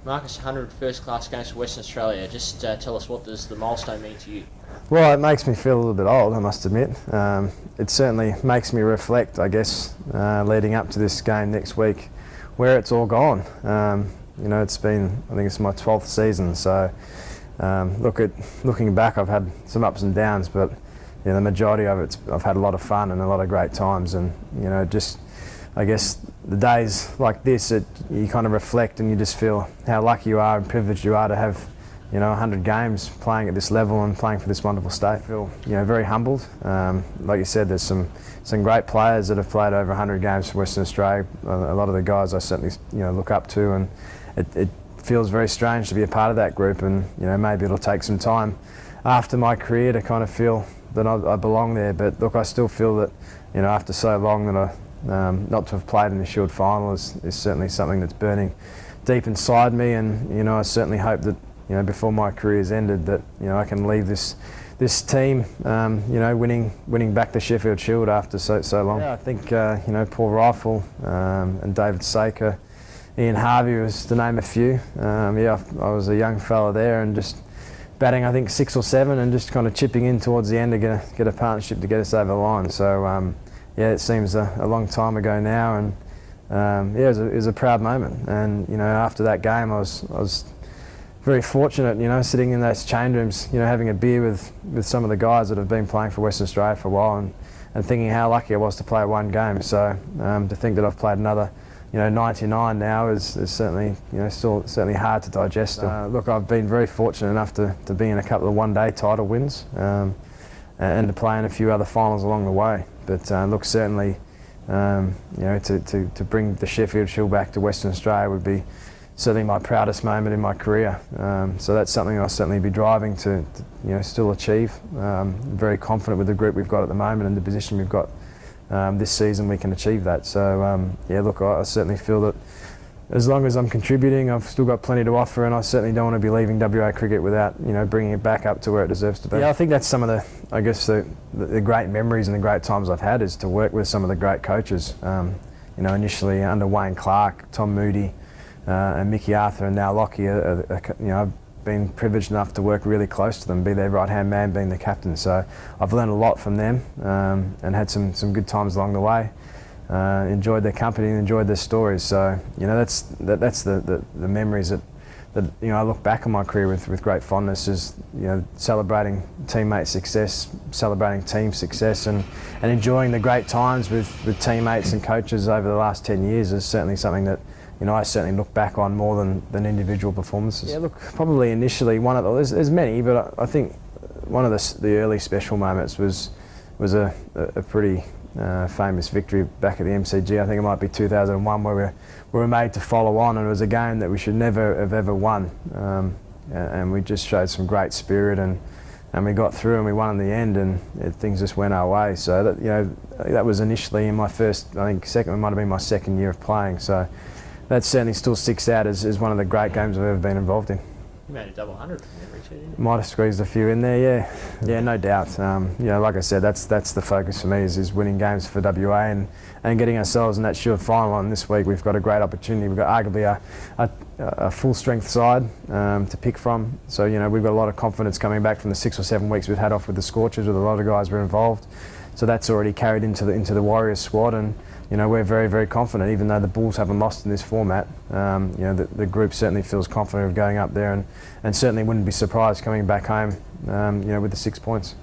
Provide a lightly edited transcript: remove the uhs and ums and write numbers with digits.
Marcus, 100 first-class games for Western Australia. Just tell us, what does the milestone mean to you? Well, it makes me feel a little bit old, I must admit. It certainly makes me reflect, I guess, leading up to this game next week, where it's all gone. It's been, I think it's my 12th season, so looking back, I've had some ups and downs, but the majority of it, I've had a lot of fun and a lot of great times, and I guess the days like this, you kind of reflect and you just feel how lucky you are and privileged you are to have 100 games playing at this level and playing for this wonderful state. I feel very humbled. Like you said, there's some great players that have played over 100 games for Western Australia. A lot of the guys I certainly look up to, and it feels very strange to be a part of that group, and maybe it'll take some time after my career to kind of feel that I belong there. But look, I still feel that after so long that not to have played in the Shield final is certainly something that's burning deep inside me, and I certainly hope that before my career's ended, that I can leave this team winning back the Sheffield Shield after so long. Yeah, I think Paul Rifle and David Saker, Ian Harvey, was to name a few. I was a young fella there and just batting, I think, 6 or 7 and just kind of chipping in towards the end to get a partnership to get us over the line. So it seems a long time ago now, and it was a proud moment. And after that game, I was very fortunate, sitting in those change rooms, having a beer with some of the guys that have been playing for Western Australia for a while, and thinking how lucky I was to play one game. So to think that I've played another 99 now is certainly still certainly hard to digest. Look, I've been very fortunate enough to be in a couple of one-day title wins, and to play in a few other finals along the way. But look, certainly to bring the Sheffield Shield back to Western Australia would be certainly my proudest moment in my career. So that's something I'll certainly be driving to still achieve. Very confident with the group we've got at the moment and the position we've got this season, we can achieve that. So look, I certainly feel that as long as I'm contributing, I've still got plenty to offer, and I certainly don't want to be leaving WA cricket without bringing it back up to where it deserves to be. Yeah, I think that's some of the great memories and the great times I've had, is to work with some of the great coaches. Initially under Wayne Clark, Tom Moody, and Mickey Arthur, and now Lockie. I've been privileged enough to work really close to them, be their right-hand man, being the captain. So I've learned a lot from them, and had some good times along the way. Enjoyed their company and enjoyed their stories. So that's the memories that I look back on my career with great fondness, is celebrating teammate success, celebrating team success, and enjoying the great times with teammates and coaches over the last 10 years is certainly something that I certainly look back on more than individual performances. Yeah, look, probably initially there's many, but I think one of the early special moments was a pretty famous victory back at the MCG. I think it might be 2001, where we were made to follow on, and it was a game that we should never have ever won. And we just showed some great spirit, and we got through and we won in the end, and things just went our way. So that was initially in my first, I think it might have been my second year of playing. So that certainly still sticks out as one of the great games I've ever been involved in. You made a double 100 from every two, didn't you? Might have squeezed a few in there, yeah. Yeah, no doubt. Like I said, that's the focus for me, is winning games for WA and getting ourselves in that Shield final. And this week we've got a great opportunity. We've got arguably a full strength side to pick from. So we've got a lot of confidence coming back from the 6 or 7 weeks we've had off with the Scorchers, with a lot of guys were involved. So that's already carried into the Warriors squad, and we're very, very confident. Even though the Bulls haven't lost in this format, the group certainly feels confident of going up there, and certainly wouldn't be surprised coming back home with the 6 points.